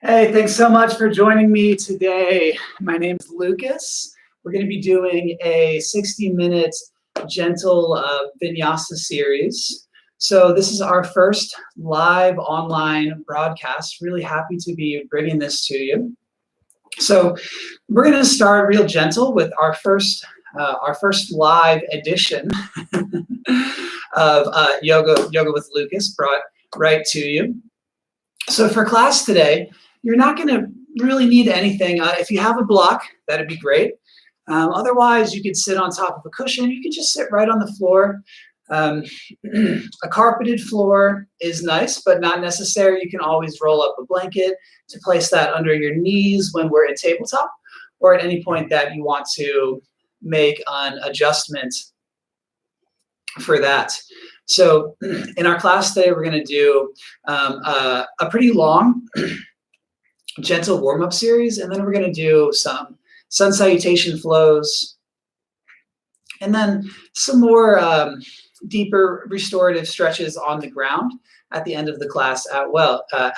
Hey, thanks so much for joining me today. My name is Lucas. We're going to be doing a 60-minute gentle Vinyasa series. So this is our first live online broadcast. Really happy to be bringing this to you. So we're going to start real gentle with our first live edition of Yoga with Lucas, brought right to you. So for class today, you're not going to really need anything. If you have a block, that'd be great. Otherwise, you could sit on top of a cushion. You could just sit right on the floor. A carpeted floor is nice, but not necessary. You can always roll up a blanket to place that under your knees when we're in tabletop, or at any point that you want to make an adjustment for that. So in our class today, we're going to do a pretty long, gentle warm-up series, and then we're going to do some sun salutation flows, and then some more deeper restorative stretches on the ground at the end of the class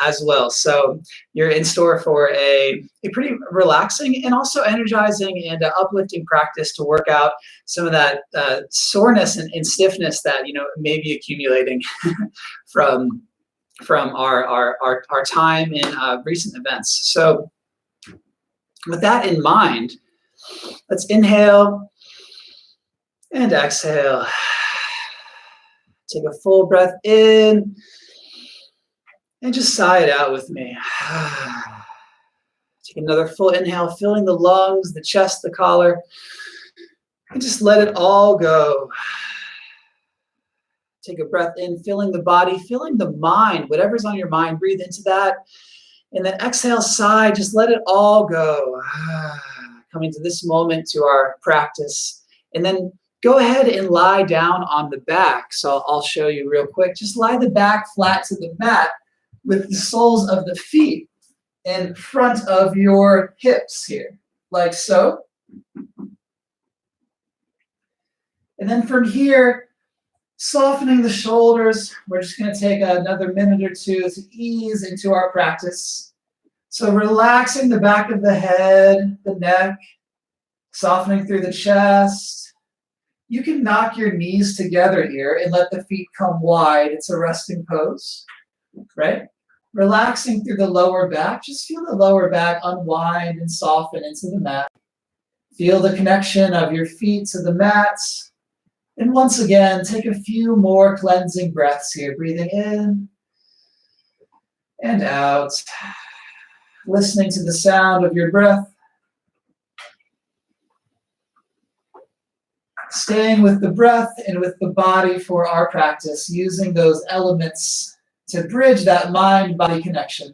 as well. So you're in store for a pretty relaxing and also energizing and uplifting practice to work out some of that soreness and stiffness that may be accumulating from our time in recent events. So with that in mind, let's inhale and exhale. Take a full breath in and just sigh it out with me. Take another full inhale, filling the lungs, the chest, the collar, and just let it all go. Take a breath in, filling the body, filling the mind, whatever's on your mind, breathe into that. And then exhale, sigh, just let it all go. Coming to this moment, to our practice. And then go ahead and lie down on the back. So I'll show you real quick. Just lie the back flat to the mat with the soles of the feet in front of your hips here, like so. And then from here, softening the shoulders, we're just going to take another minute or two to ease into our practice. So relaxing the back of the head, the neck, softening through the chest. You can knock your knees together here and let the feet come wide. It's a resting pose, right? Relaxing through the lower back. Just feel the lower back unwind and soften into the mat. Feel the connection of your feet to the mat. And once again, take a few more cleansing breaths here. Breathing in and out. Listening to the sound of your breath. Staying with the breath and with the body for our practice, using those elements to bridge that mind-body connection.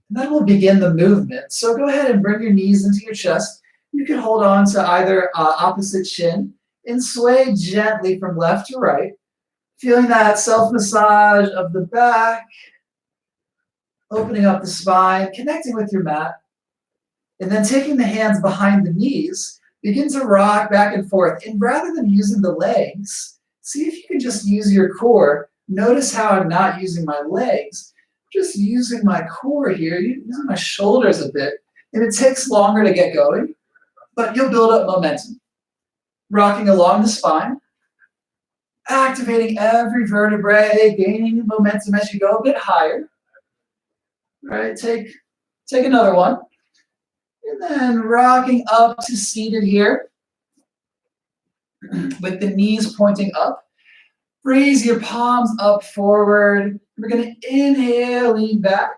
And then we'll begin the movement. So go ahead and bring your knees into your chest. You can hold on to either opposite shin and sway gently from left to right, feeling that self-massage of the back, opening up the spine, connecting with your mat, and then taking the hands behind the knees, begin to rock back and forth. And rather than using the legs, see if you can just use your core. Notice how I'm not using my legs, just using my core here, using my shoulders a bit. And it takes longer to get going, but you'll build up momentum. Rocking along the spine, activating every vertebrae, gaining momentum as you go a bit higher. Right, take another one. And then rocking up to seated here with the knees pointing up. Raise your palms up forward. We're going to inhale, lean back.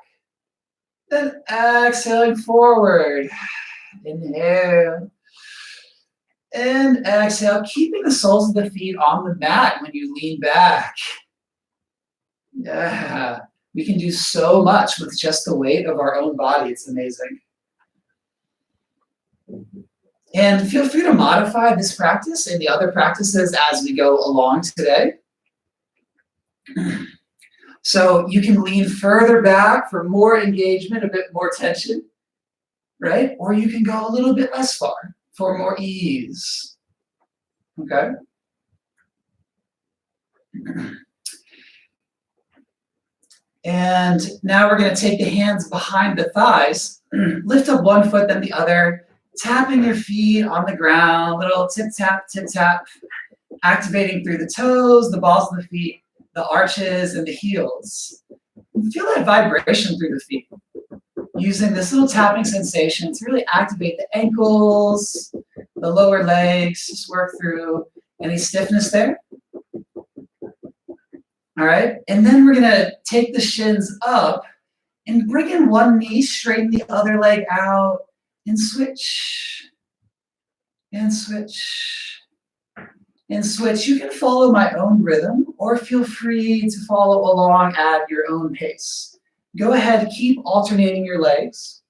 Then exhaling forward. Inhale. And exhale, keeping the soles of the feet on the mat when you lean back. Yeah. We can do so much with just the weight of our own body. It's amazing. And feel free to modify this practice and the other practices as we go along today. So you can lean further back for more engagement, a bit more tension, right? Or you can go a little bit less far for more ease. Okay? And now we're going to take the hands behind the thighs, lift up one foot, then the other, tapping your feet on the ground, little tip tap, activating through the toes, the balls of the feet, the arches, and the heels. Feel that vibration through the feet. Using this little tapping sensation to really activate the ankles, the lower legs, just work through any stiffness there. All right, and then we're gonna take the shins up and bring in one knee, straighten the other leg out, and switch, and switch, and switch. You can follow my own rhythm or feel free to follow along at your own pace. Go ahead, keep alternating your legs.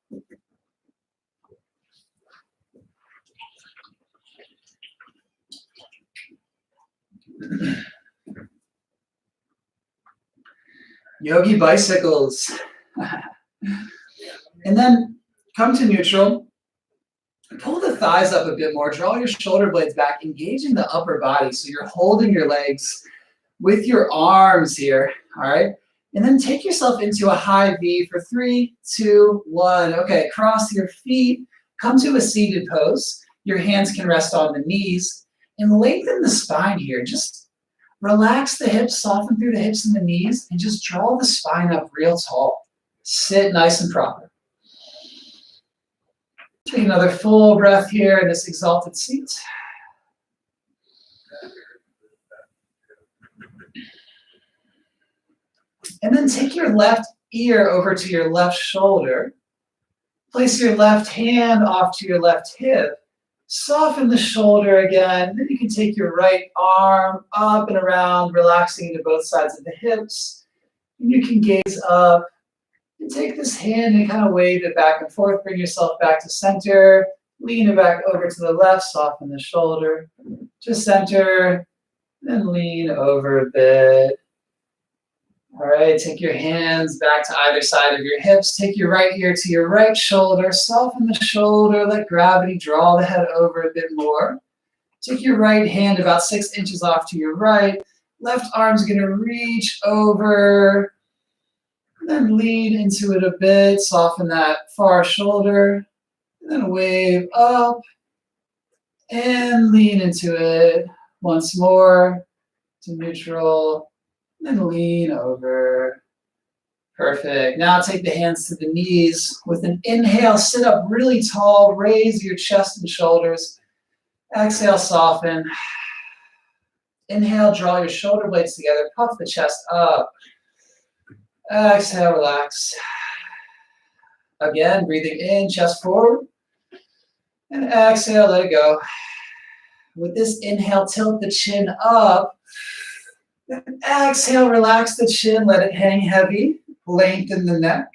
Yogi bicycles. And then come to neutral. Pull the thighs up a bit more. Draw your shoulder blades back, engaging the upper body. So you're holding your legs with your arms here. All right. And then take yourself into a high V for 3, 2, 1. Okay, cross your feet. Come to a seated pose. Your hands can rest on the knees. And lengthen the spine here. Just relax the hips, soften through the hips and the knees, and just draw the spine up real tall. Sit nice and proper. Take another full breath here in this exalted seat. And then take your left ear over to your left shoulder. Place your left hand off to your left hip. Soften the shoulder again. Then you can take your right arm up and around, relaxing into both sides of the hips. And you can gaze up and take this hand and kind of wave it back and forth. Bring yourself back to center. Lean it back over to the left. Soften the shoulder to center. Then lean over a bit. All right, take your hands back to either side of your hips. Take your right ear to your right shoulder. Soften the shoulder. Let gravity draw the head over a bit more. Take your right hand about 6 inches off to your right. Left arm's going to reach over. And then lean into it a bit. Soften that far shoulder. And then wave up. And lean into it. Once more to neutral. And lean over. Perfect. Now take the hands to the knees. With an inhale, sit up really tall. Raise your chest and shoulders. Exhale, soften. Inhale, draw your shoulder blades together. Puff the chest up. Exhale, relax. Again, breathing in, chest forward. And exhale, let it go. With this inhale, tilt the chin up. Exhale, relax the chin, let it hang heavy. Lengthen the neck.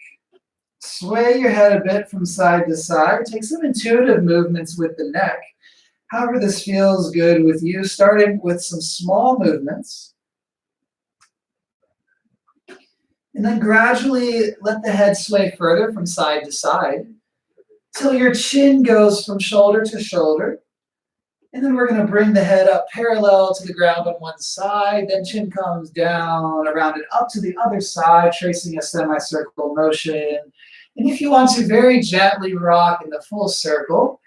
Sway your head a bit from side to side. Take some intuitive movements with the neck. However this feels good with you, starting with some small movements. And then gradually let the head sway further from side to side till your chin goes from shoulder to shoulder. And then we're going to bring the head up parallel to the ground on one side, then chin comes down, around and up to the other side, tracing a semicircle motion. And if you want to very gently rock in the full circle,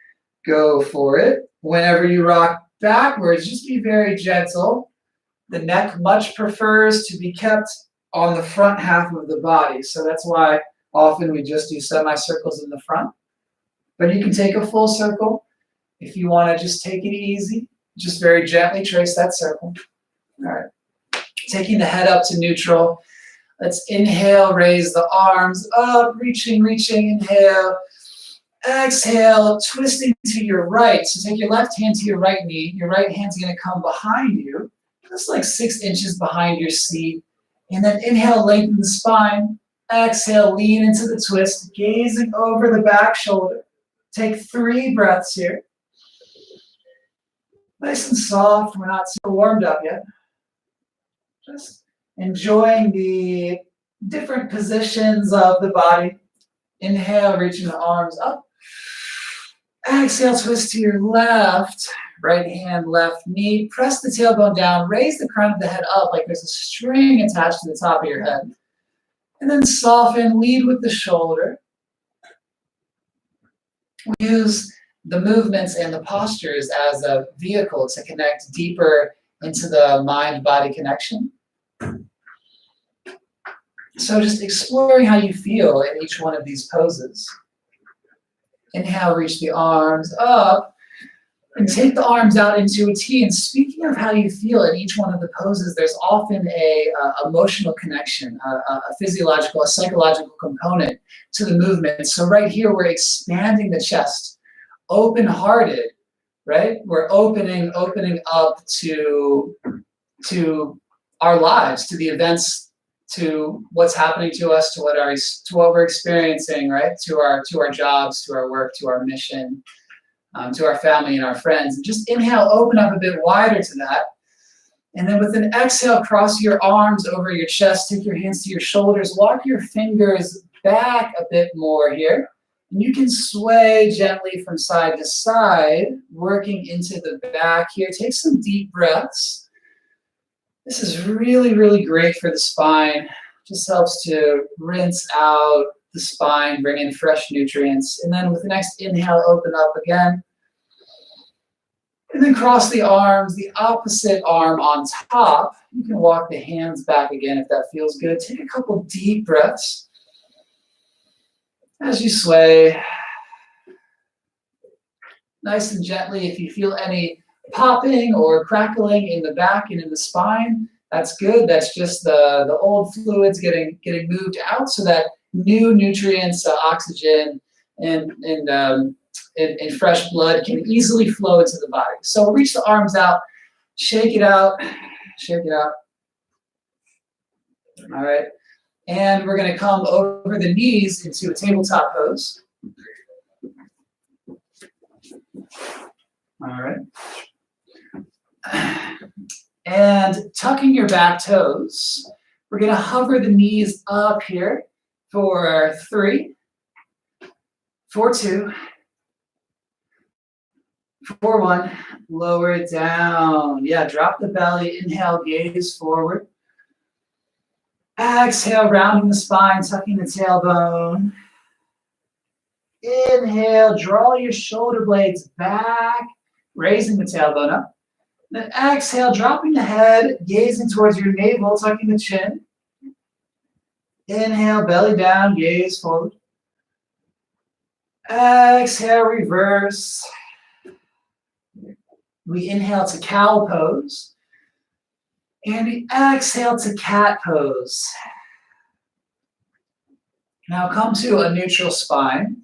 go for it. Whenever you rock backwards, just be very gentle. The neck much prefers to be kept on the front half of the body. So that's why often we just do semicircles in the front. But you can take a full circle. If you want to just take it easy, just very gently trace that circle. All right. Taking the head up to neutral. Let's inhale, raise the arms up, reaching, inhale. Exhale, twisting to your right. So take your left hand to your right knee. Your right hand's going to come behind you, just like 6 inches behind your seat. And then inhale, lengthen the spine. Exhale, lean into the twist, gazing over the back shoulder. Take 3 breaths here. Nice and soft. We're not super warmed up yet. Just enjoying the different positions of the body. Inhale, reaching the arms up. Exhale, twist to your left. Right hand, left knee. Press the tailbone down. Raise the crown of the head up like there's a string attached to the top of your head. And then soften, lead with the shoulder. We use the movements and the postures as a vehicle to connect deeper into the mind-body connection. So just exploring how you feel in each one of these poses. Inhale, reach the arms up, and take the arms out into a T. And speaking of how you feel in each one of the poses, there's often a emotional connection, a physiological, a psychological component to the movement. So right here, we're expanding the chest, open-hearted, right? We're opening up to our lives, to the events, to what's happening to us, to what we're experiencing, right? To our jobs, to our work, to our mission, to our family and our friends. And just inhale, open up a bit wider to that. And then with an exhale, cross your arms over your chest, take your hands to your shoulders, walk your fingers back a bit more here. And you can sway gently from side to side, working into the back here. Take some deep breaths. This is really, really great for the spine. Just helps to rinse out the spine, bring in fresh nutrients. And then with the next inhale, open up again. And then cross the arms, the opposite arm on top. You can walk the hands back again if that feels good. Take a couple deep breaths as you sway. Nice and gently. If you feel any popping or crackling in the back and in the spine, that's good. That's just the old fluids getting moved out so that new nutrients, oxygen, and fresh blood can easily flow into the body. So reach the arms out, shake it out, shake it out. All right. And we're going to come over the knees into a tabletop pose. All right. And tucking your back toes, we're going to hover the knees up here for 3, for 2, for 1. Lower it down. Yeah, drop the belly. Inhale, gaze forward. Exhale, rounding the spine, tucking the tailbone. Inhale, draw your shoulder blades back, raising the tailbone up. Then exhale, dropping the head, gazing towards your navel, tucking the chin. Inhale, belly down, gaze forward. Exhale, reverse. We inhale to cow pose. And we exhale to cat pose. Now come to a neutral spine.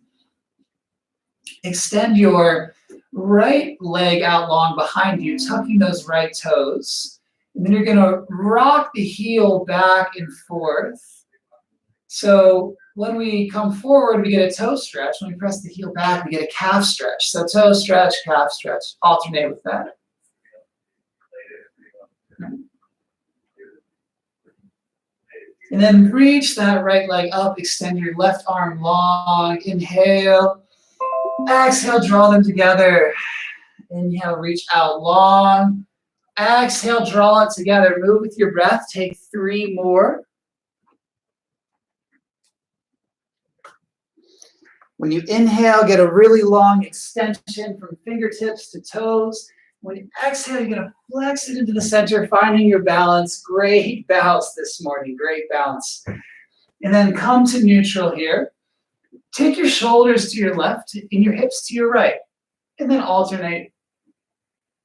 Extend your right leg out long behind you, tucking those right toes. And then you're going to rock the heel back and forth. So when we come forward, we get a toe stretch. When we press the heel back, we get a calf stretch. So toe stretch, calf stretch. Alternate with that. And then reach that right leg up. Extend your left arm long. Inhale. Exhale, draw them together. Inhale, reach out long. Exhale, draw it together. Move with your breath. Take 3 more. When you inhale, get a really long extension from fingertips to toes. When you exhale, you're going to flex it into the center, finding your balance. Great balance this morning. Great balance. And then come to neutral here. Take your shoulders to your left and your hips to your right. And then alternate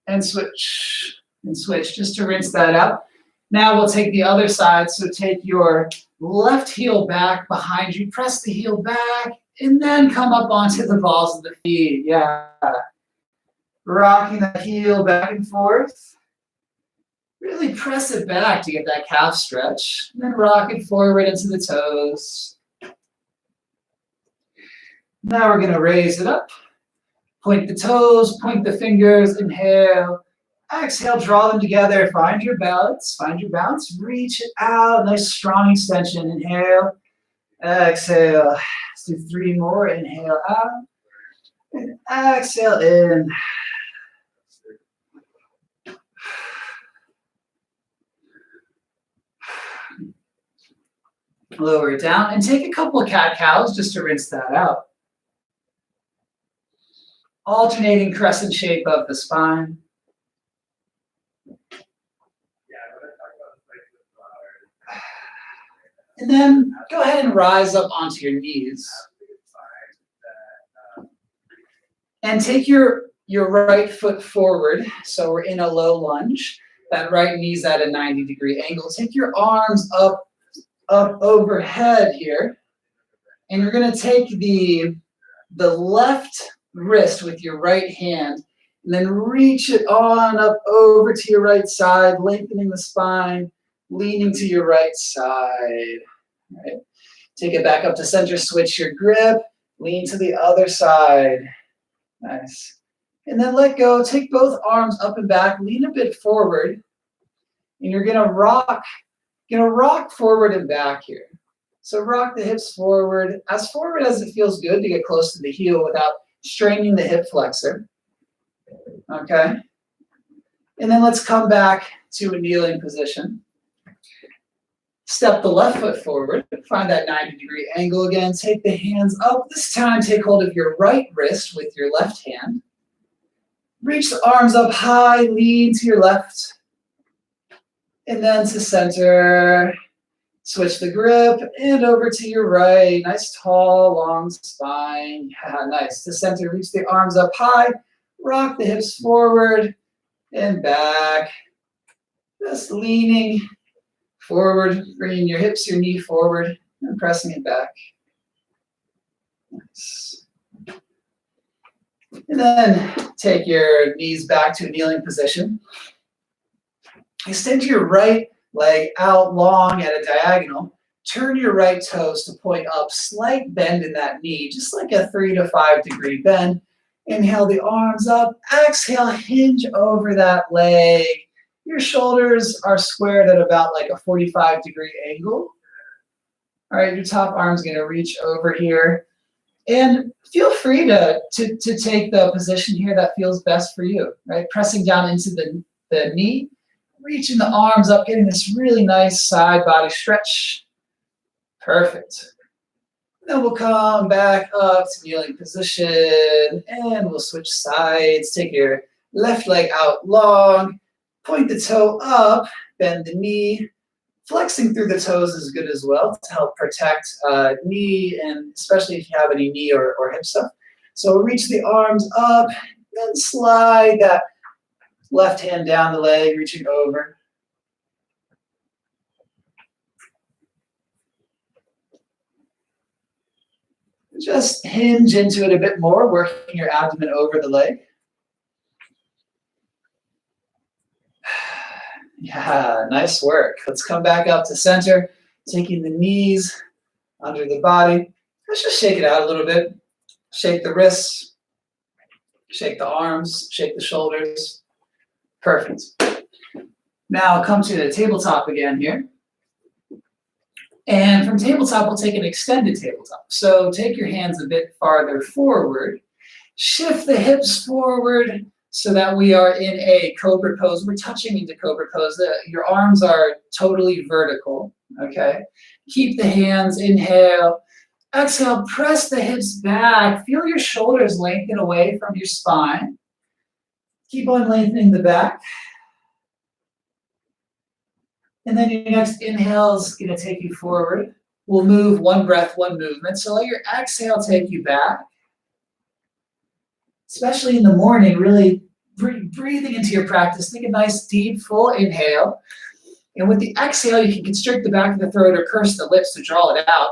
and switch and switch just to rinse that out. Now we'll take the other side. So take your left heel back behind you. Press the heel back and then come up onto the balls of the feet. Yeah. Rocking the heel back and forth. Really press it back to get that calf stretch. And then rock it forward into the toes. Now we're going to raise it up. Point the toes, point the fingers, inhale. Exhale, draw them together. Find your balance. Find your balance. Reach it out. Nice strong extension. Inhale. Exhale. Let's do 3 more. Inhale out. And exhale in. Lower it down and take a couple of cat-cows just to rinse that out. Alternating crescent shape of the spine. And then go ahead and rise up onto your knees. And take your right foot forward. So we're in a low lunge. That right knee's at a 90-degree angle. Take your arms up overhead here, and you're going to take the left wrist with your right hand and then reach it on up over to your right side, lengthening the spine, leaning to your right side. All right. Take it back up to center, switch your grip, lean to the other side. Nice. And then let go, take both arms up and back, lean a bit forward, and you're going to rock forward and back here. So rock the hips forward as it feels good to get close to the heel without straining the hip flexor. Okay? And then let's come back to a kneeling position. Step the left foot forward, find that 90-degree angle again. Take the hands up. This time, take hold of your right wrist with your left hand. Reach the arms up high, lean to your left. And then to center, switch the grip and over to your right. Nice, tall, long spine. Yeah, nice. To center, reach the arms up high, rock the hips forward and back. Just leaning forward, bringing your hips, your knee forward, and pressing it back. Nice. And then take your knees back to a kneeling position. Extend your right leg out long at a diagonal. Turn your right toes to point up. Slight bend in that knee, just like a 3 to 5 degree bend. Inhale the arms up. Exhale, hinge over that leg. Your shoulders are squared at about like a 45-degree angle. All right, your top arm's going to reach over here. And feel free to take the position here that feels best for you, right? Pressing down into the knee. Reaching the arms up, getting this really nice side body stretch. Perfect. Then we'll come back up to kneeling position, and we'll switch sides. Take your left leg out long, point the toe up, bend the knee. Flexing through the toes is good as well to help protect knee, and especially if you have any knee or hip stuff. So reach the arms up, then slide that left hand down the leg, reaching over. Just hinge into it a bit more, working your abdomen over the leg. Yeah, nice work. Let's come back up to center, taking the knees under the body. Let's just shake it out a little bit. Shake the wrists, shake the arms, shake the shoulders. Perfect. Now come to the tabletop again here. And from tabletop, we'll take an extended tabletop. So take your hands a bit farther forward. Shift the hips forward so that we are in a cobra pose. We're touching into cobra pose. Your arms are totally vertical, okay? Keep the hands, inhale. Exhale, press the hips back. Feel your shoulders lengthen away from your spine. Keep on lengthening the back. And then your next inhale is going to take you forward. We'll move one breath, one movement. So let your exhale take you back. Especially in the morning, really breathing into your practice. Take a nice, deep, full inhale. And with the exhale, you can constrict the back of the throat or curse the lips to draw it out.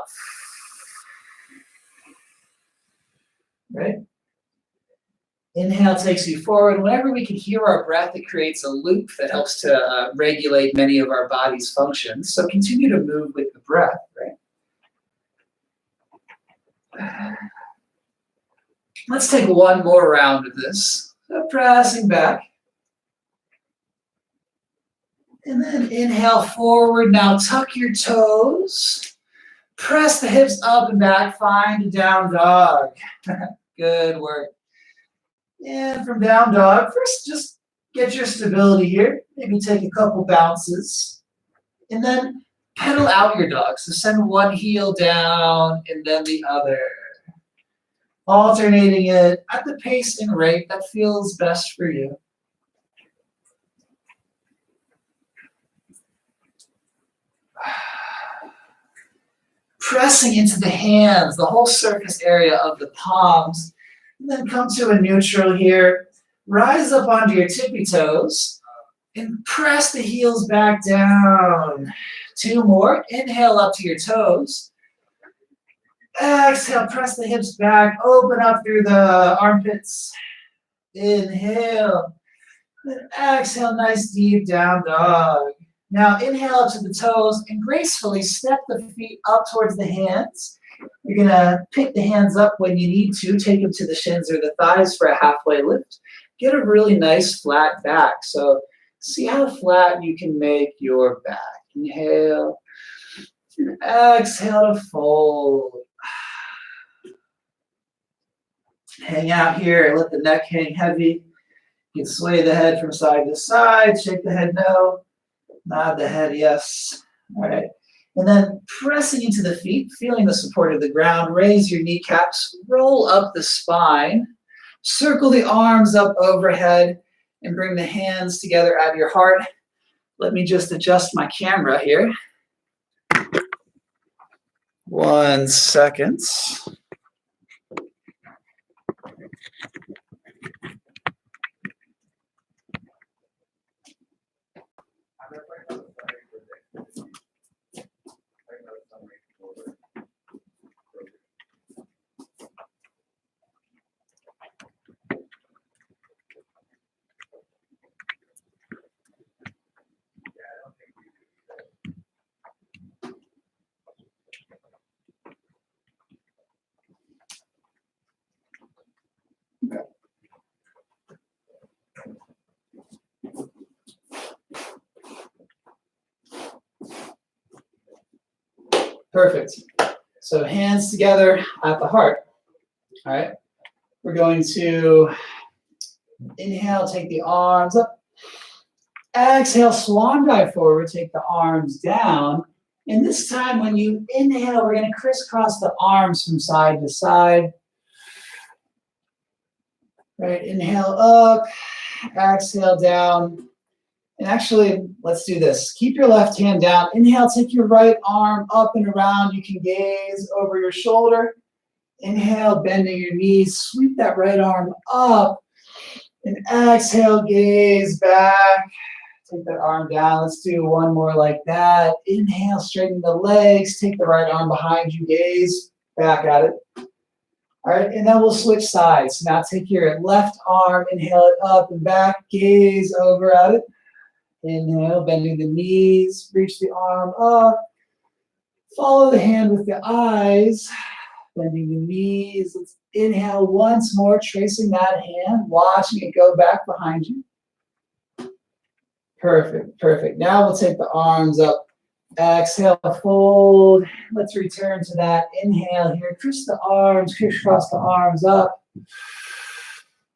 Right? Inhale takes you forward. Whenever we can hear our breath, it creates a loop that helps to regulate many of our body's functions. So continue to move with the breath, right? Let's take one more round of this. So pressing back. And then inhale forward. Now tuck your toes. Press the hips up and back. Find a down dog. Good work. And from down dog, first just get your stability here. Maybe take a couple bounces. And then pedal out your dog. So send one heel down and then the other. Alternating it at the pace and rate that feels best for you. Pressing into the hands, the whole surface area of the palms. And then come to a neutral here. Rise up onto your tippy toes and press the heels back down. 2 more. Inhale up to your toes. Exhale, press the hips back. Open up through the armpits. Inhale. Then exhale, nice deep down dog. Now inhale up to the toes and gracefully step the feet up towards the hands. You're gonna pick the hands up when you need to, take them to the shins or the thighs for a halfway lift. Get a really nice flat back. So see how flat you can make your back. Inhale, and exhale to fold. Hang out here, let the neck hang heavy. You can sway the head from side to side, shake the head no, nod the head yes. All right. And then pressing into the feet, feeling the support of the ground, raise your kneecaps, roll up the spine, circle the arms up overhead, and bring the hands together at your heart. Let me just adjust my camera here. 1 second. Perfect. So hands together at the heart. All right. We're going to inhale, take the arms up. Exhale, swan dive forward, take the arms down. And this time when you inhale, we're going to crisscross the arms from side to side. Right, inhale up, exhale down. And actually, let's do this. Keep your left hand down. Inhale, take your right arm up and around. You can gaze over your shoulder. Inhale, bending your knees. Sweep that right arm up. And exhale, gaze back. Take that arm down. Let's do one more like that. Inhale, straighten the legs. Take the right arm behind you. Gaze back at it. All right, and then we'll switch sides. Now take your left arm, inhale it up and back. Gaze over at it. Inhale, bending the knees, reach the arm up. Follow the hand with the eyes, bending the knees. Let's inhale once more, tracing that hand, watching it go back behind you. Perfect, perfect. Now we'll take the arms up. Exhale, fold. Let's return to that. Inhale here, crisscross the arms up.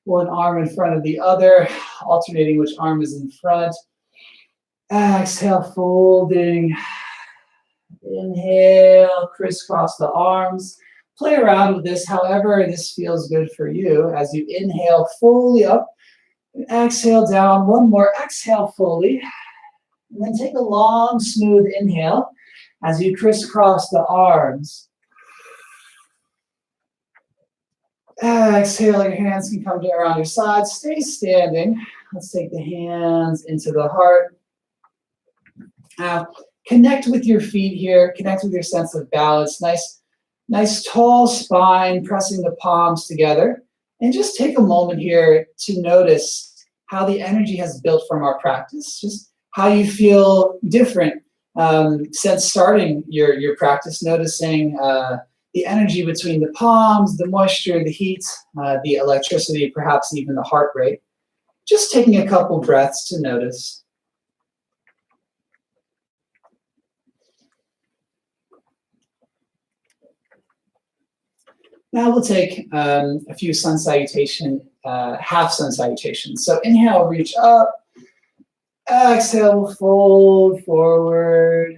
One arm in front of the other, alternating which arm is in front. Exhale, folding. Inhale, crisscross the arms. Play around with this however this feels good for you. As you inhale fully up, and exhale down. One more, exhale fully. And then take a long, smooth inhale as you crisscross the arms. Exhale, your hands can come around your sides. Stay standing. Let's take the hands into the heart. Now, connect with your feet here. Connect with your sense of balance. Nice tall spine, pressing the palms together. And just take a moment here to notice how the energy has built from our practice. Just how you feel different since starting your practice. Noticing the energy between the palms, the moisture, the heat, the electricity, perhaps even the heart rate. Just taking a couple breaths to notice. Now we'll take a few sun salutation half sun salutations. So inhale, reach up. Exhale, fold forward.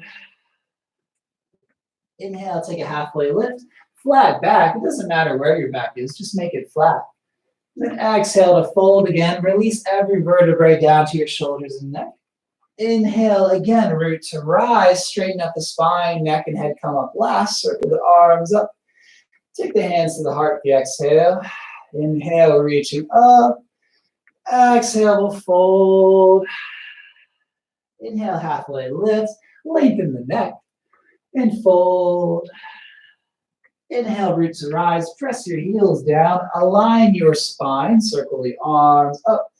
Inhale, take a halfway lift. Flat back. It doesn't matter where your back is, just make it flat. Then exhale to fold again. Release every vertebrae down to your shoulders and neck. Inhale again, root to rise. Straighten up the spine, neck and head come up last. Circle the arms up. Take the hands to the heart, the exhale. Inhale, reaching up. Exhale, fold. Inhale, halfway lift. Lengthen the neck and fold. Inhale, root to rise. Press your heels down. Align your spine. Circle the arms up.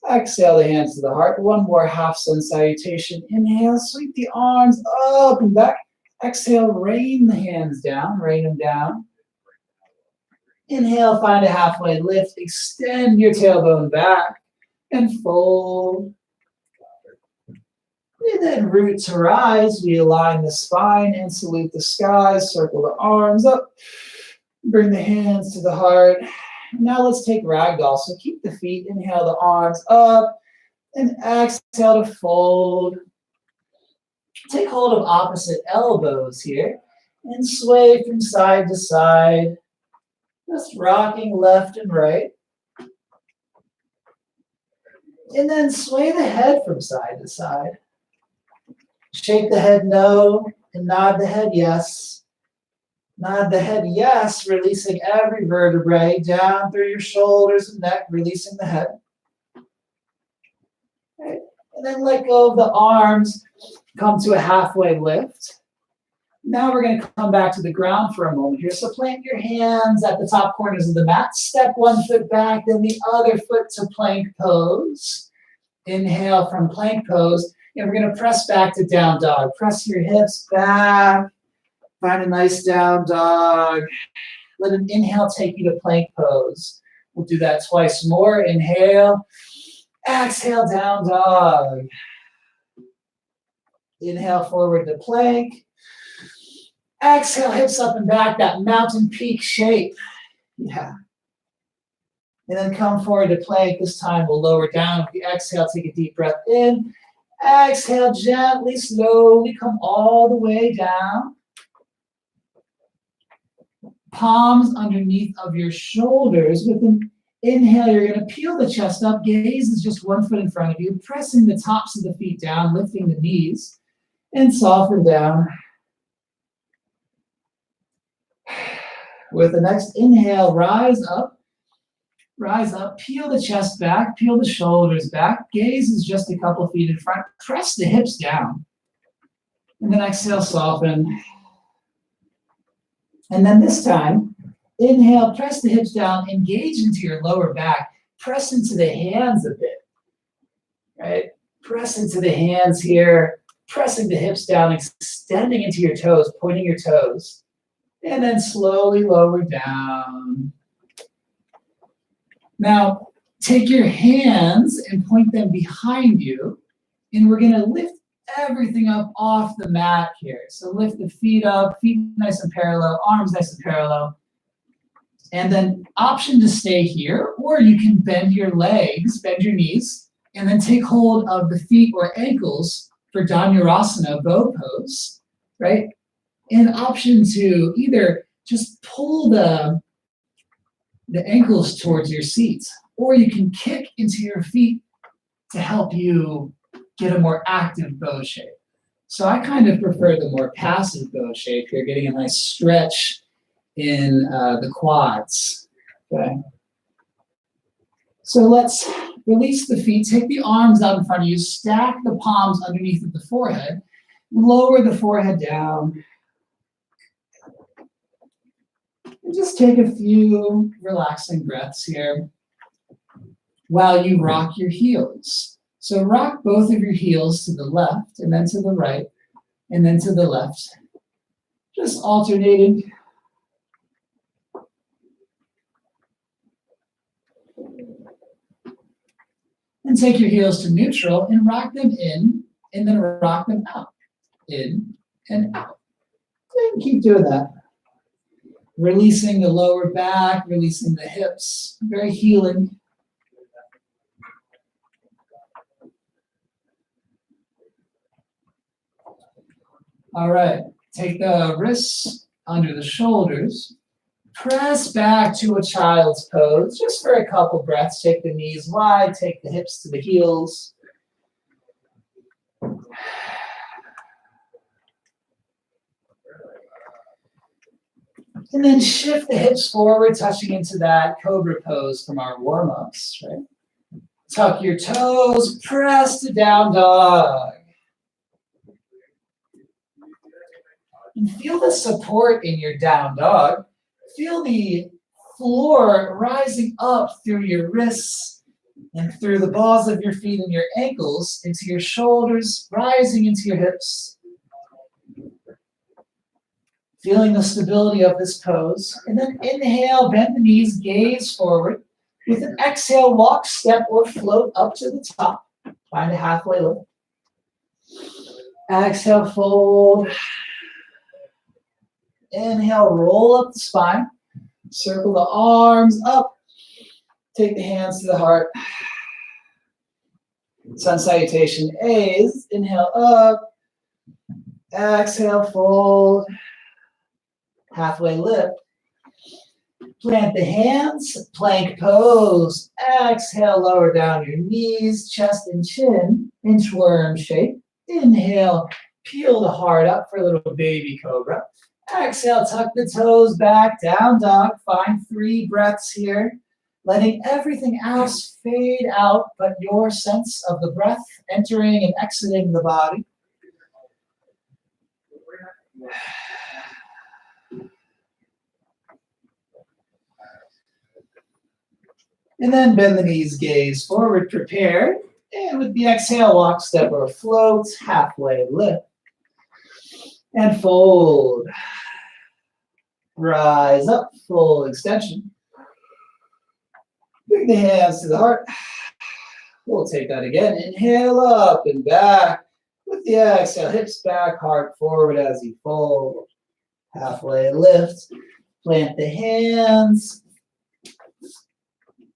Exhale, the hands to the heart. One more half sun salutation. Inhale, sweep the arms up and back. Exhale, rain the hands down. Rain them down. Inhale, find a halfway lift. Extend your tailbone back and fold. And then root to rise. We align the spine and salute the skies. Circle the arms up. Bring the hands to the heart. Now let's take ragdoll. So keep the feet. Inhale the arms up. And exhale to fold. Take hold of opposite elbows here. And sway from side to side. Just rocking left and right. And then sway the head from side to side. Shake the head no and nod the head yes. Nod the head yes, releasing every vertebrae down through your shoulders and neck, releasing the head. Okay. And then let go of the arms, come to a halfway lift. Now we're going to come back to the ground for a moment here. So plant your hands at the top corners of the mat. Step one foot back, then the other foot to plank pose. Inhale from plank pose. And we're going to press back to down dog. Press your hips back. Find a nice down dog. Let an inhale take you to plank pose. We'll do that twice more. Inhale. Exhale, down dog. Inhale forward to plank. Exhale, hips up and back, that mountain peak shape. Yeah. And then come forward to plank. This time we'll lower down. If you exhale, take a deep breath in. Exhale, gently, slowly come all the way down. Palms underneath of your shoulders. With an inhale, you're going to peel the chest up. Gaze is just 1 foot in front of you. Pressing the tops of the feet down, lifting the knees. And soften down. With the next inhale, rise up. Rise up, peel the chest back, peel the shoulders back. Gaze is just a couple feet in front. Press the hips down. And then exhale, soften. And then this time, inhale, press the hips down, engage into your lower back. Press into the hands a bit, right? Press into the hands here, pressing the hips down, extending into your toes, pointing your toes. And then slowly lower down. Now, take your hands and point them behind you, and we're going to lift everything up off the mat here. So lift the feet up, feet nice and parallel, arms nice and parallel. And then option to stay here, or you can bend your legs, bend your knees, and then take hold of the feet or ankles for Dhanurasana, bow pose, right? And option to either just pull the ankles towards your seats, or you can kick into your feet to help you get a more active bow shape. So I kind of prefer the more passive bow shape here, getting a nice stretch in the quads, okay? So let's release the feet, take the arms out in front of you, stack the palms underneath of the forehead, lower the forehead down, and just take a few relaxing breaths here while you rock your heels. So rock both of your heels to the left and then to the right and then to the left. Just alternating. And take your heels to neutral and rock them in and then rock them out. In and out. And keep doing that. Releasing the lower back, releasing the hips, very healing. All right, take the wrists under the shoulders. Press back to a child's pose, just for a couple breaths. Take the knees wide, take the hips to the heels. And then shift the hips forward, touching into that cobra pose from our warm-ups, right? Tuck your toes, press to down dog. And feel the support in your down dog. Feel the floor rising up through your wrists and through the balls of your feet and your ankles into your shoulders, rising into your hips. Feeling the stability of this pose. And then inhale, bend the knees, gaze forward. With an exhale, walk, step, or float up to the top. Find a halfway lift. Exhale, fold. Inhale, roll up the spine. Circle the arms up. Take the hands to the heart. Sun salutation A's. Inhale up. Exhale, fold. Halfway lift. Plant the hands, plank pose. Exhale, lower down your knees, chest and chin, inchworm shape. Inhale, peel the heart up for a little baby cobra. Exhale, tuck the toes back, down dog. Find 3 breaths here. Letting everything else fade out, but your sense of the breath entering and exiting the body. And then bend the knees, gaze forward, prepare. And with the exhale, walk, step, or float, halfway lift. And fold. Rise up, full extension. Bring the hands to the heart. We'll take that again. Inhale up and back. With the exhale, hips back, heart forward as you fold. Halfway lift. Plant the hands.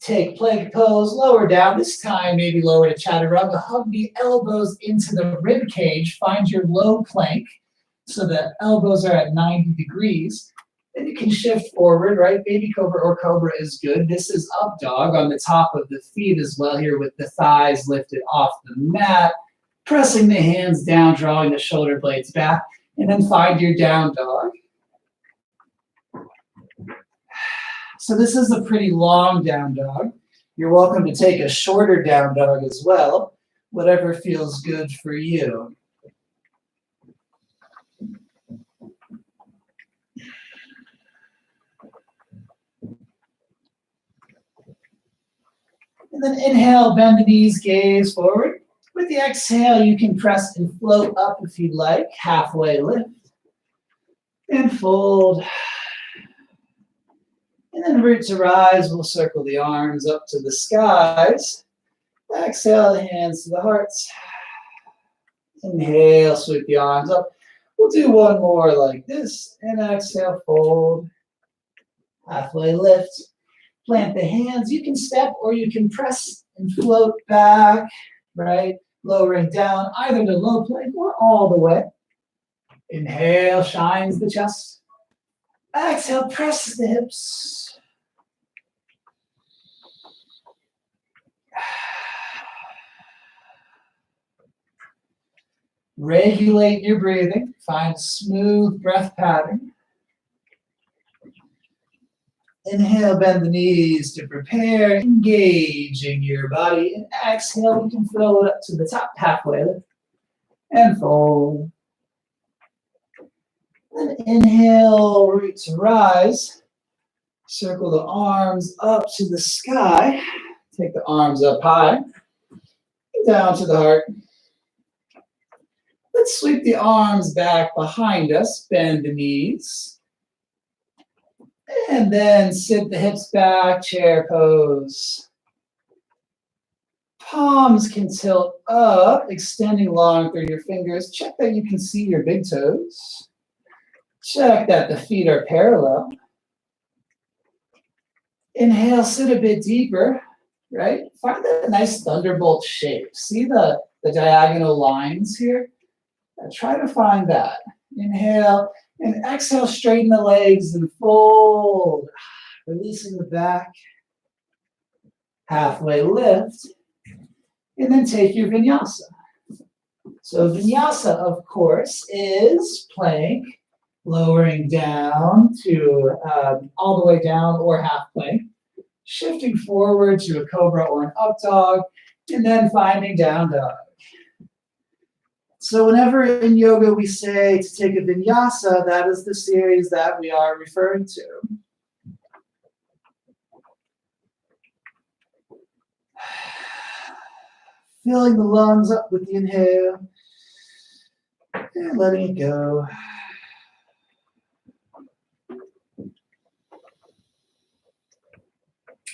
Take plank pose, lower down. This time, maybe lower to chaturanga. Hug the elbows into the rib cage. Find your low plank so the elbows are at 90 degrees. Then you can shift forward, right? Baby cobra or cobra is good. This is up dog on the top of the feet as well here with the thighs lifted off the mat. Pressing the hands down, drawing the shoulder blades back. And then find your down dog. So this is a pretty long down dog. You're welcome to take a shorter down dog as well, whatever feels good for you. And then inhale, bend the knees, gaze forward. With the exhale, you can press and float up if you'd like, halfway lift. And fold. And then root to rise, we'll circle the arms up to the skies. Exhale, the hands to the hearts. Inhale, sweep the arms up. We'll do one more like this. And exhale, fold. Halfway lift. Plant the hands. You can step or you can press and float back, right? Lowering down either to low plank or all the way. Inhale, shines the chest. Exhale, presses the hips. Regulate your breathing. Find a smooth breath pattern. Inhale, bend the knees to prepare, engaging your body. And exhale, you can float up to the top, halfway lift, and fold. Then inhale, root to rise. Circle the arms up to the sky. Take the arms up high, down to the heart. Let's sweep the arms back behind us, bend the knees. And then sit the hips back, chair pose. Palms can tilt up, extending long through your fingers. Check that you can see your big toes. Check that the feet are parallel. Inhale, sit a bit deeper, right? Find that nice thunderbolt shape. See the diagonal lines here? Try to find that. Inhale, and exhale, straighten the legs and fold. Releasing the back. Halfway lift. And then take your vinyasa. So vinyasa, of course, is plank, lowering down to all the way down or half plank, shifting forward to a cobra or an up dog, and then finding down dog. So whenever in yoga we say to take a vinyasa, that is the series that we are referring to. Filling the lungs up with the inhale and letting it go.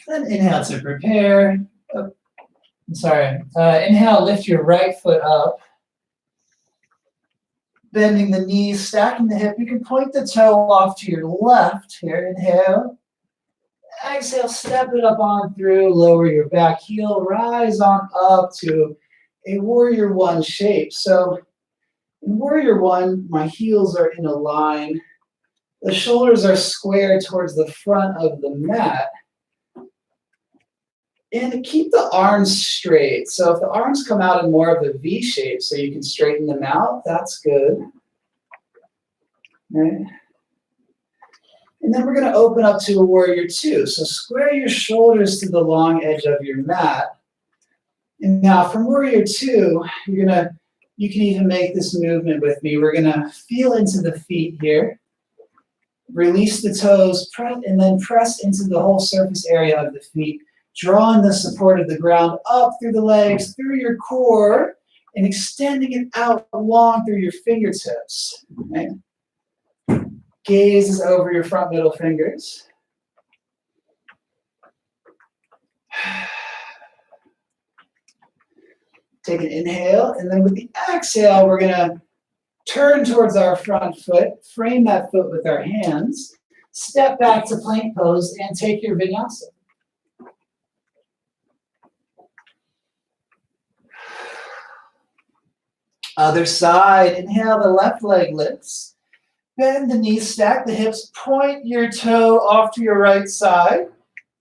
Then inhale to prepare. Oh, I'm sorry. Inhale, lift your right foot up. Bending the knees, stacking the hip. You can point the toe off to your left here. Inhale. Exhale, step it up on through. Lower your back heel. Rise on up to a warrior one shape. So in warrior one, my heels are in a line. The shoulders are square towards the front of the mat. And keep the arms straight. So if the arms come out in more of a V shape, so you can straighten them out, that's good. Right. And then we're going to open up to a warrior two. So square your shoulders to the long edge of your mat. And now from warrior two, you can even make this movement with me. We're going to feel into the feet here. Release the toes, and then press into the whole surface area of the feet. Drawing the support of the ground up through the legs, through your core, and extending it out long through your fingertips. Right? Gaze is over your front middle fingers. Take an inhale, and then with the exhale, we're going to turn towards our front foot, frame that foot with our hands, step back to plank pose, and take your vinyasa. Other side, inhale, the left leg lifts. Bend the knees, stack the hips, point your toe off to your right side.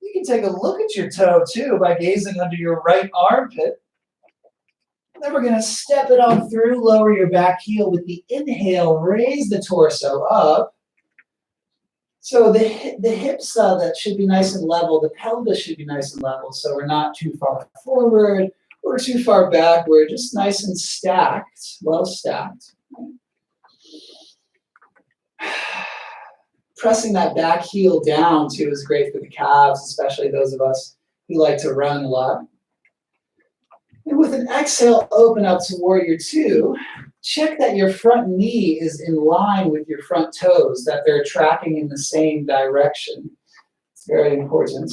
You can take a look at your toe too by gazing under your right armpit. Then we're going to step it on through, lower your back heel with the inhale, raise the torso up. So the hips that should be nice and level, the pelvis should be nice and level, so we're not too far forward or too far back. We're just nice and stacked, well stacked. Pressing that back heel down too is great for the calves, especially those of us who like to run a lot. And with an exhale, open up to warrior two. Check that your front knee is in line with your front toes, that they're tracking in the same direction. It's very important.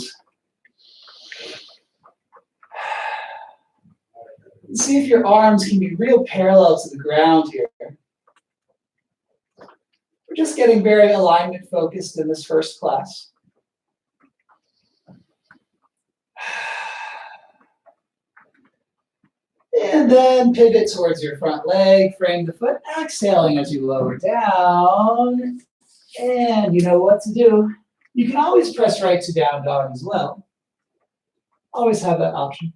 See if your arms can be real parallel to the ground here. We're just getting very alignment focused in this first class. And then pivot towards your front leg, frame the foot, exhaling as you lower down. And you know what to do. You can always press right to down dog as well. Always have that option.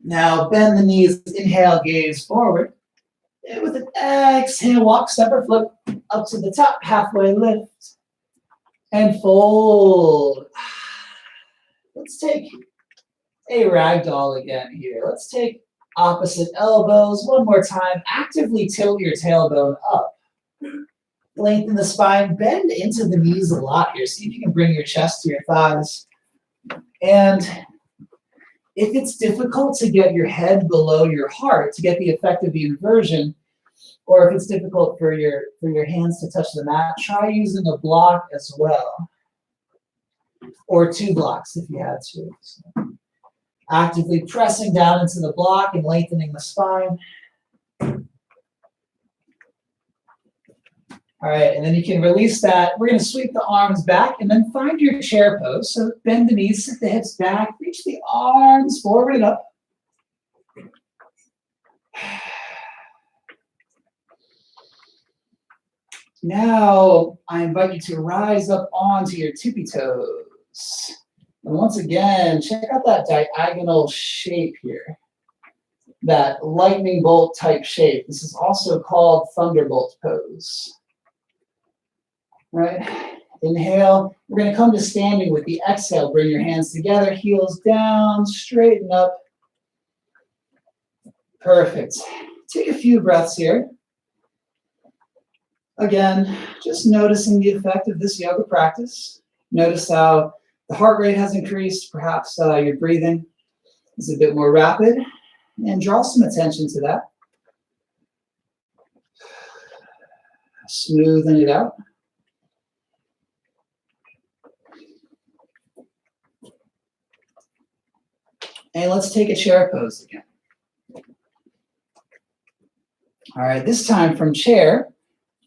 Now bend the knees, inhale, gaze forward. And with an exhale, walk, step or flip up to the top, halfway lift. And fold. Let's take a ragdoll again here. Let's take opposite elbows one more time. Actively tilt your tailbone up. Lengthen the spine, bend into the knees a lot here. See if you can bring your chest to your thighs. And if it's difficult to get your head below your heart to get the effect of the inversion, or if it's difficult for your hands to touch the mat, try using a block as well. Or two blocks if you had to. So, actively pressing down into the block and lengthening the spine. All right, and then you can release that. We're going to sweep the arms back and then find your chair pose. So bend the knees, sit the hips back, reach the arms forward and up. Now, I invite you to rise up onto your tippy toes. And once again, check out that diagonal shape here. That lightning bolt type shape. This is also called thunderbolt pose. All right, inhale. We're going to come to standing with the exhale. Bring your hands together, heels down, straighten up. Perfect. Take a few breaths here. Again, just noticing the effect of this yoga practice. Notice how the heart rate has increased. Perhaps your breathing is a bit more rapid. And draw some attention to that. Smoothing it out. And let's take a chair pose again. All right, this time from chair,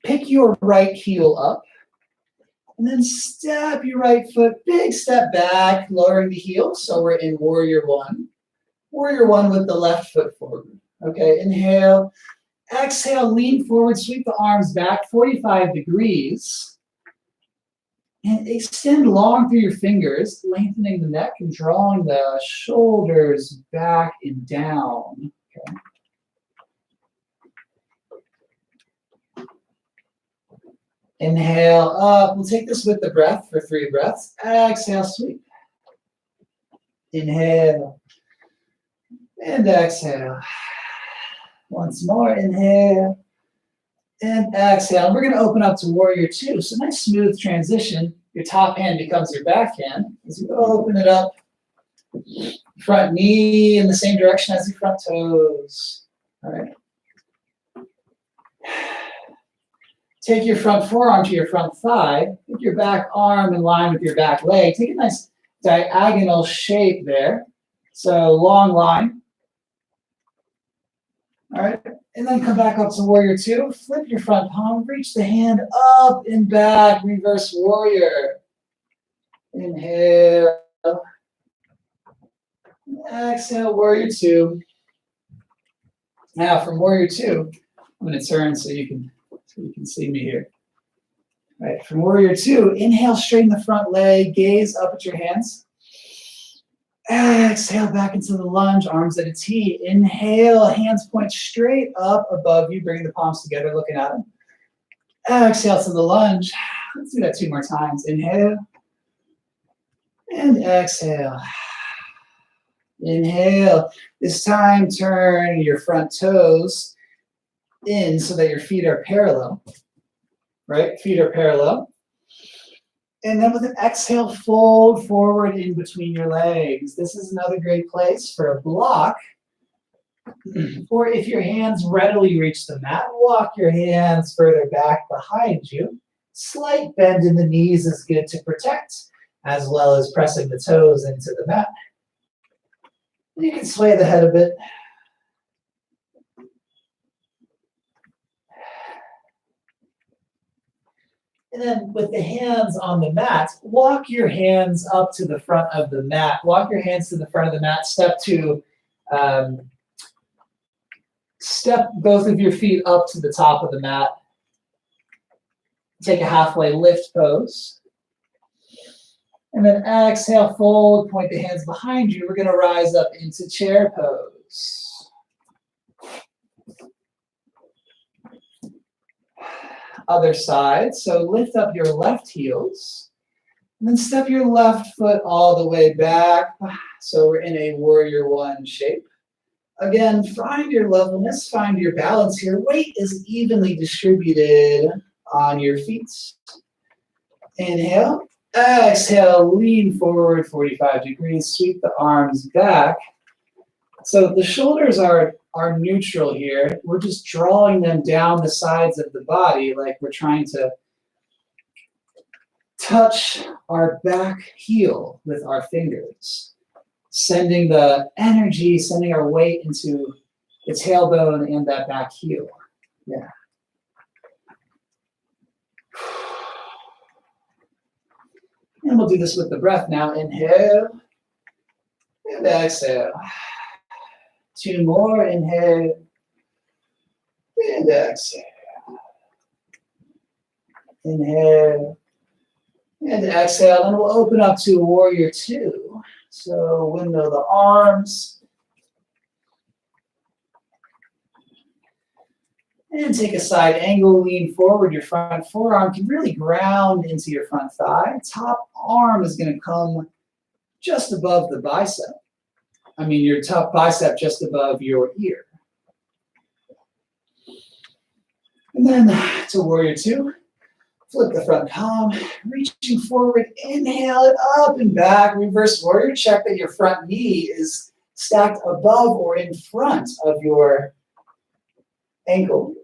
pick your right heel up, and then step your right foot, big step back, lowering the heel, so we're in warrior one. Warrior one with the left foot forward. Okay, inhale, exhale, lean forward, sweep the arms back 45 degrees. And extend long through your fingers, lengthening the neck and drawing the shoulders back and down. Okay. Inhale up. We'll take this with the breath for 3 breaths. Exhale, sweep. Inhale. And exhale. Once more, inhale. And exhale. We're going to open up to warrior two. So nice smooth transition. Your top hand becomes your back hand. As you open it up, front knee in the same direction as your front toes. All right. Take your front forearm to your front thigh. Put your back arm in line with your back leg. Take a nice diagonal shape there. So long line. All right. And then come back up to warrior two. Flip your front palm. Reach the hand up and back. Reverse warrior. Inhale. Exhale, warrior two. Now from warrior two, I'm going to turn so you can see me here. All right, from warrior two, inhale, straighten the front leg, gaze up at your hands. Exhale back into the lunge, arms at a T. Inhale, hands point straight up above you, bring the palms together, looking at them. Exhale to the lunge. Let's do that 2 more times. Inhale. And exhale. Inhale. This time, turn your front toes in so that your feet are parallel. Right? Feet are parallel. And then with an exhale, fold forward in between your legs. This is another great place for a block. Or if your hands readily reach the mat, walk your hands further back behind you. Slight bend in the knees is good to protect, as well as pressing the toes into the mat. You can sway the head a bit. And then with the hands on the mat, walk your hands up to the front of the mat. Walk your hands to the front of the mat. Step both of your feet up to the top of the mat. Take a halfway lift pose. And then exhale, fold, point the hands behind you. We're going to rise up into chair pose. Other side, so lift up your left heels, and then step your left foot all the way back. So we're in a warrior one shape. Again, find your levelness, find your balance here. Weight is evenly distributed on your feet. Inhale, exhale, lean forward 45 degrees, sweep the arms back. So the shoulders are neutral here. We're just drawing them down the sides of the body like we're trying to touch our back heel with our fingers, sending the energy, sending our weight into the tailbone and that back heel. Yeah. And we'll do this with the breath now. Inhale and exhale. 2 more. Inhale and exhale. Inhale and exhale. Then we'll open up to warrior 2. So window the arms. And take a side angle, lean forward. Your front forearm can really ground into your front thigh. Top arm is going to come just above the bicep. Your top bicep just above your ear. And then to warrior 2, flip the front palm, reaching forward, inhale it up and back, reverse warrior. Check that your front knee is stacked above or in front of your ankle.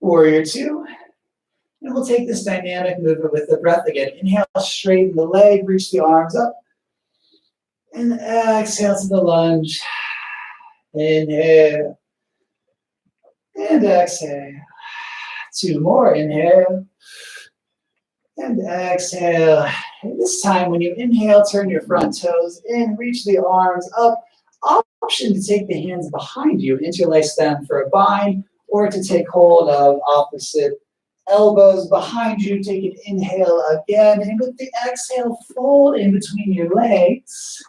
Warrior 2. And we'll take this dynamic movement with the breath again. Inhale, straighten the leg, reach the arms up. And exhale to the lunge. Inhale. And exhale. 2 more. Inhale. And exhale. And this time when you inhale, turn your front toes in, reach the arms up. Option to take the hands behind you, interlace them for a bind, or to take hold of opposite elbows behind you. Take an inhale again, and with the exhale, fold in between your legs.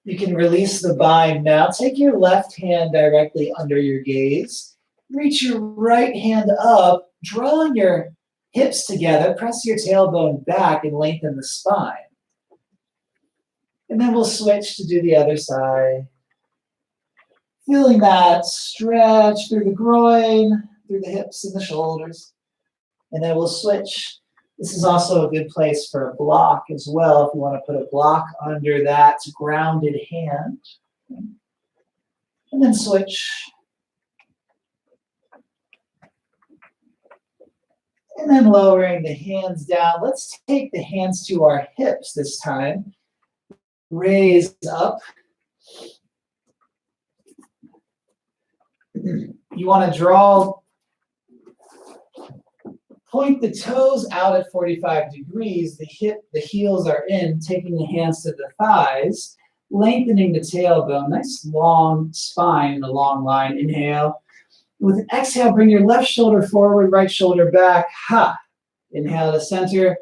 You can release the bind now. Take your left hand directly under your gaze. Reach your right hand up, drawing your hips together. Press your tailbone back and lengthen the spine. And then we'll switch to do the other side. Feeling that stretch through the groin, through the hips and the shoulders. And then we'll switch. This is also a good place for a block as well, if you want to put a block under that grounded hand. And then switch. And then lowering the hands down. Let's take the hands to our hips this time. Raise up. You want to point the toes out at 45 degrees. The heels are in, taking the hands to the thighs, lengthening the tailbone. Nice long spine in a long line. Inhale. With an exhale, bring your left shoulder forward, right shoulder back. Ha. Inhale to center.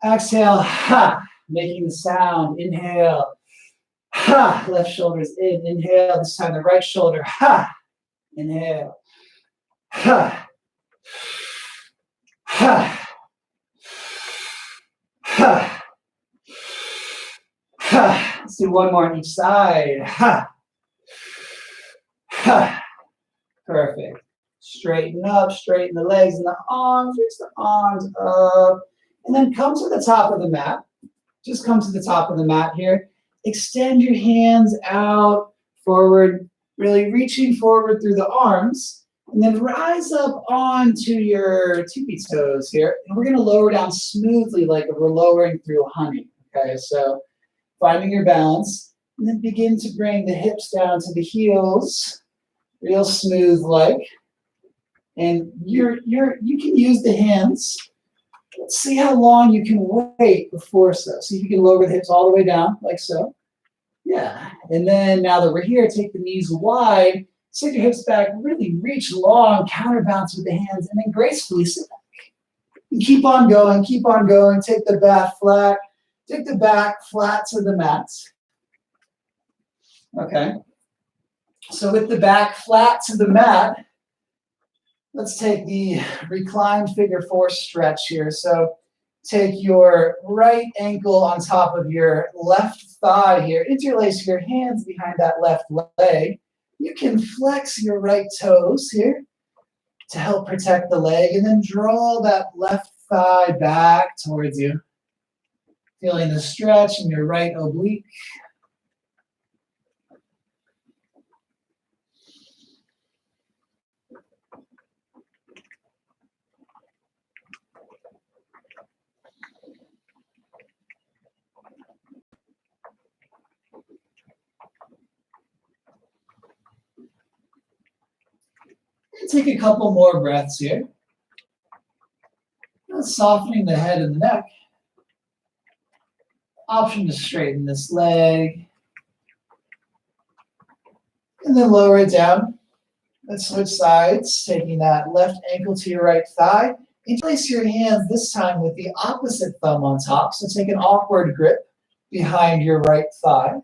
Exhale. Ha. Making the sound. Inhale. Ha. Left shoulder's in. Inhale. This time the right shoulder. Ha. Inhale. Ha. Ha. Ha. Ha. Let's do one more on each side. Ha. Ha. Perfect. Straighten up, straighten the legs and the arms, reach the arms up. And then come to the top of the mat. Just come to the top of the mat here. Extend your hands out, forward, really reaching forward through the arms. And then rise up onto your tippy toes here. And we're going to lower down smoothly like we're lowering through honey. Okay, so finding your balance. And then begin to bring the hips down to the heels. Real smooth like. And you can use the hands. Let's see how long you can wait before so. See if you can lower the hips all the way down, like so. Yeah. And then now that we're here, take the knees wide, sit your hips back, really reach long, counterbalance with the hands, and then gracefully sit back. And keep on going, take the back flat. Take the back flat to the mat. Okay. So with the back flat to the mat, let's take the reclined figure 4 stretch here. So take your right ankle on top of your left thigh here. Interlace your hands behind that left leg. You can flex your right toes here to help protect the leg, and then draw that left thigh back towards you. Feeling the stretch in your right oblique. Take a couple more breaths here. Softening the head and the neck. Option to straighten this leg. And then lower it down. Let's switch sides, taking that left ankle to your right thigh. Interlace your hands this time with the opposite thumb on top. So take an awkward grip behind your right thigh.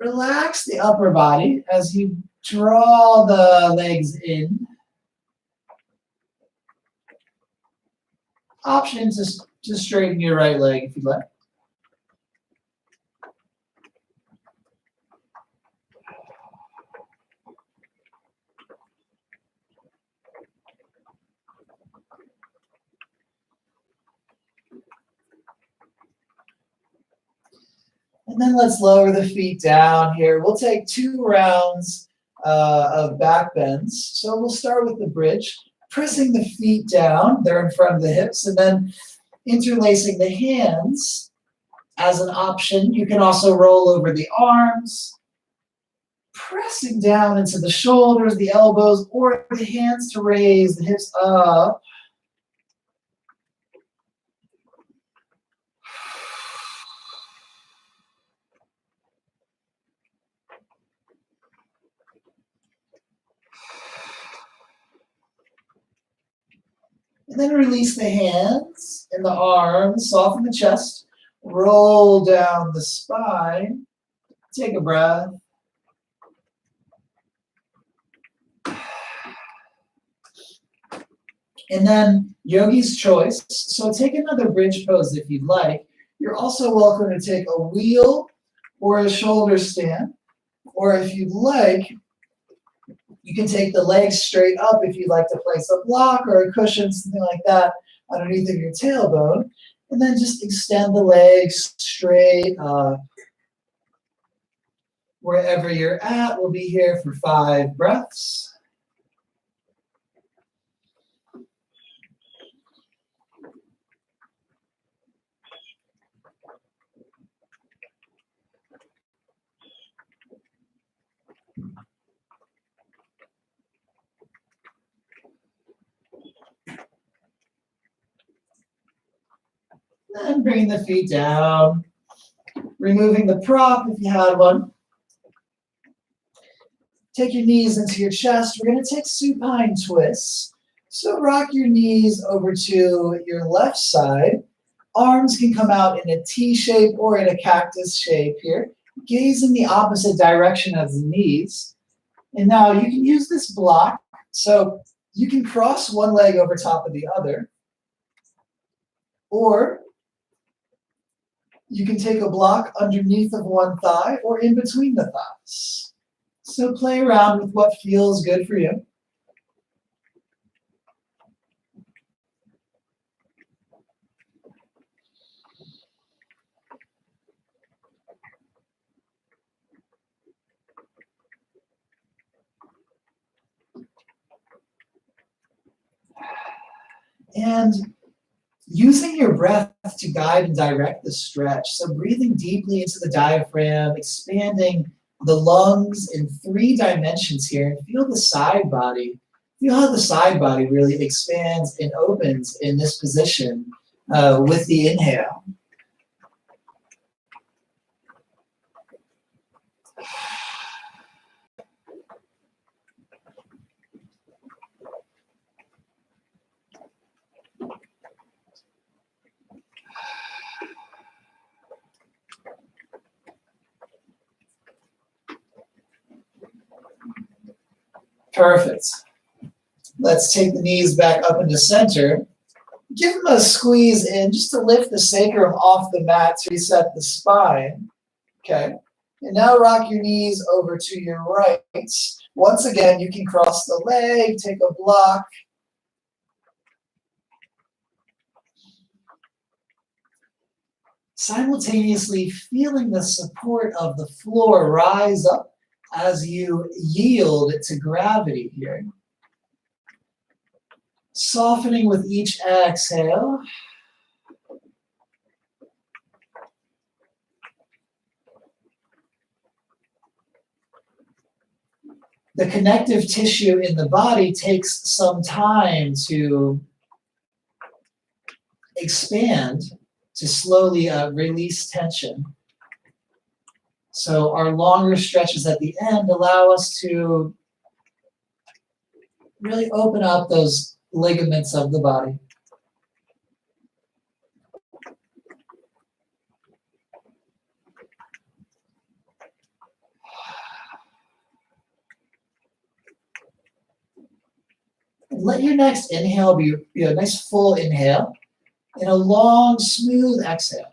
Relax the upper body as you draw the legs in. Option to straighten your right leg if you'd like. And then let's lower the feet down here. We'll take 2 rounds of back bends. So we'll start with the bridge, pressing the feet down. They're in front of the hips, and then interlacing the hands as an option. You can also roll over the arms, pressing down into the shoulders, the elbows, or the hands to raise the hips up. And then release the hands and the arms, soften the chest, roll down the spine, take a breath. And then yogi's choice. So take another bridge pose if you'd like. You're also welcome to take a wheel or a shoulder stand. Or if you'd like, you can take the legs straight up if you'd like to place a block or a cushion, something like that, underneath of your tailbone. And then just extend the legs straight up. Wherever you're at, we'll be here for 5 breaths. And bringing the feet down, removing the prop if you had one. Take your knees into your chest. We're going to take supine twists. So rock your knees over to your left side. Arms can come out in a T shape or in a cactus shape here. Gaze in the opposite direction of the knees. And now you can use this block. So you can cross one leg over top of the other. Or you can take a block underneath of one thigh or in between the thighs. So play around with what feels good for you. And using your breath to guide and direct the stretch. So breathing deeply into the diaphragm, expanding the lungs in 3 dimensions here, and feel the side body. Feel how the side body really expands and opens in this position with the inhale. Perfect. Let's take the knees back up into center. Give them a squeeze in just to lift the sacrum off the mat to reset the spine. Okay. And now rock your knees over to your right. Once again, you can cross the leg, take a block. Simultaneously feeling the support of the floor rise up as you yield to gravity here. Softening with each exhale. the connective tissue in the body takes some time to expand, to slowly release tension. So our longer stretches at the end allow us to really open up those ligaments of the body. And let your next inhale be a nice full inhale and a long, smooth exhale.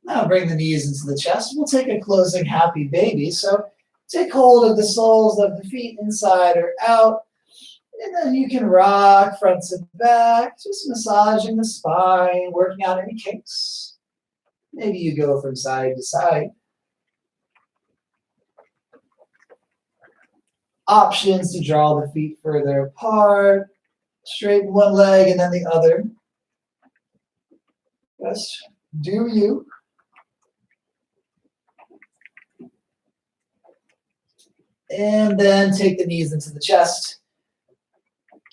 Now bring the knees into the chest. We'll take a closing happy baby. So take hold of the soles of the feet inside or out. And then you can rock front to back, just massaging the spine, working out any kinks. Maybe you go from side to side. Options to draw the feet further apart. Straighten one leg and then the other. Just do you. And then take the knees into the chest.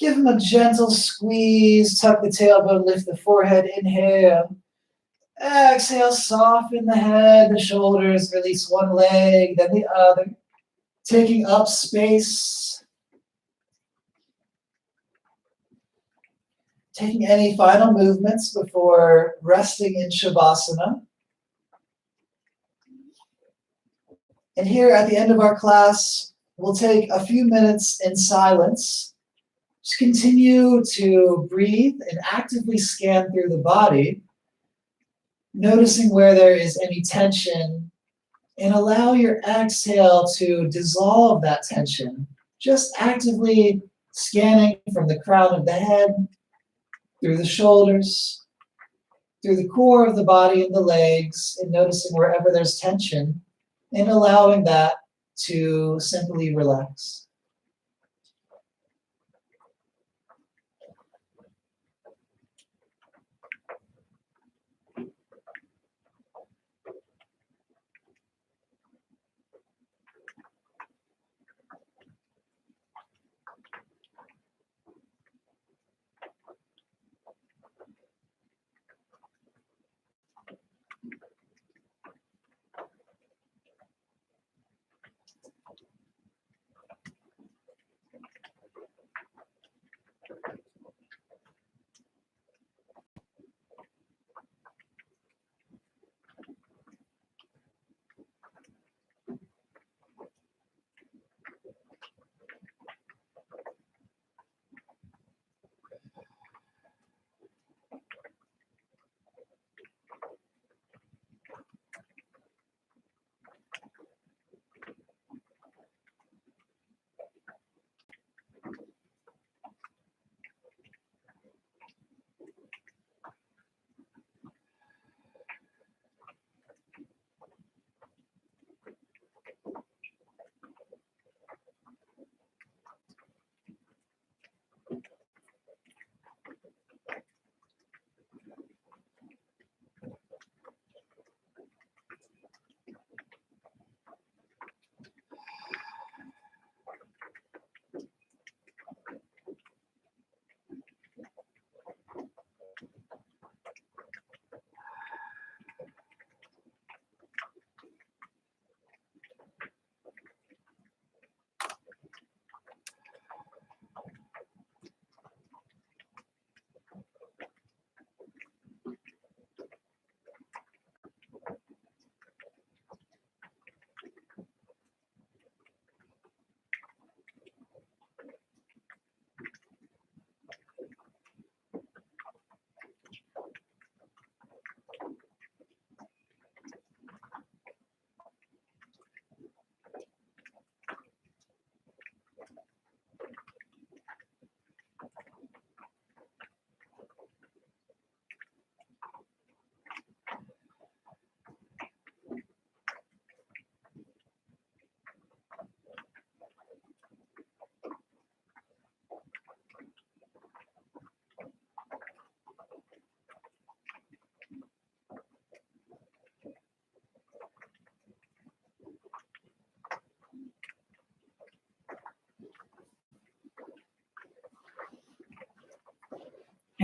Give them a gentle squeeze. Tuck the tailbone, lift the forehead. Inhale. Exhale, soften the head, the shoulders. Release one leg, then the other. Taking up space. Taking any final movements before resting in Shavasana. And here at the end of our class, we'll take a few minutes in silence. Just continue to breathe and actively scan through the body, noticing where there is any tension, and allow your exhale to dissolve that tension. Just actively scanning from the crown of the head, through the shoulders, through the core of the body and the legs, and noticing wherever there's tension, and allowing that to simply relax.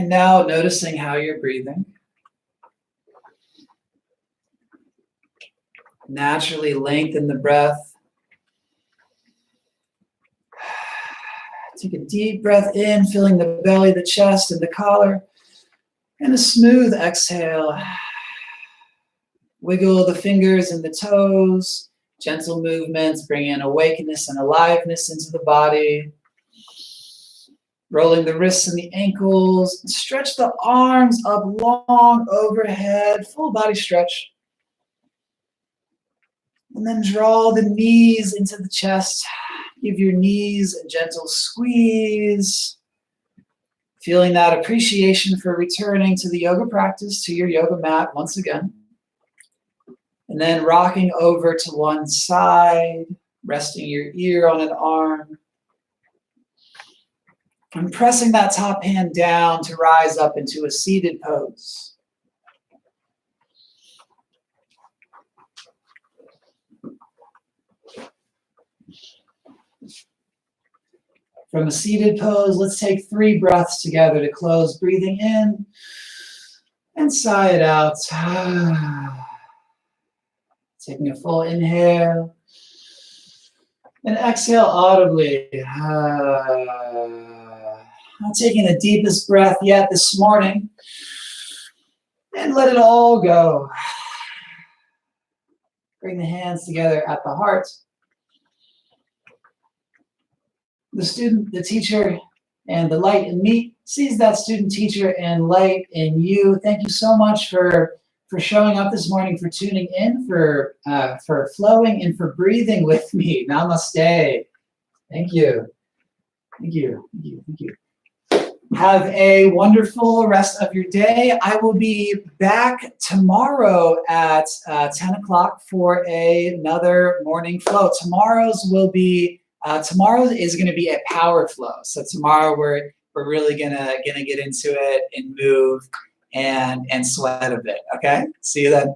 And now noticing how you're breathing. Naturally lengthen the breath. Take a deep breath in, filling the belly, the chest, and the collar. And a smooth exhale. Wiggle the fingers and the toes. Gentle movements, bringing in awakeness and aliveness into the body. Rolling the wrists and the ankles. Stretch the arms up long overhead. Full body stretch. And then draw the knees into the chest. Give your knees a gentle squeeze. Feeling that appreciation for returning to the yoga practice, to your yoga mat once again. And then rocking over to one side, resting your ear on an arm. And pressing that top hand down to rise up into a seated pose. From a seated pose, let's take 3 breaths together to close. Breathing in and sigh it out. Taking a full inhale and exhale audibly. Not taking the deepest breath yet this morning. And let it all go. Bring the hands together at the heart. The student, the teacher, and the light in me sees that student, teacher, and light in you. Thank you so much for showing up this morning, for tuning in, for flowing, and for breathing with me. Namaste. Thank you. Thank you. Thank you. Thank you. Have a wonderful rest of your day. I will be back tomorrow at 10 o'clock for another morning flow. Tomorrow is going to be a power flow. So tomorrow we're really gonna get into it and move and sweat a bit. Okay? See you then.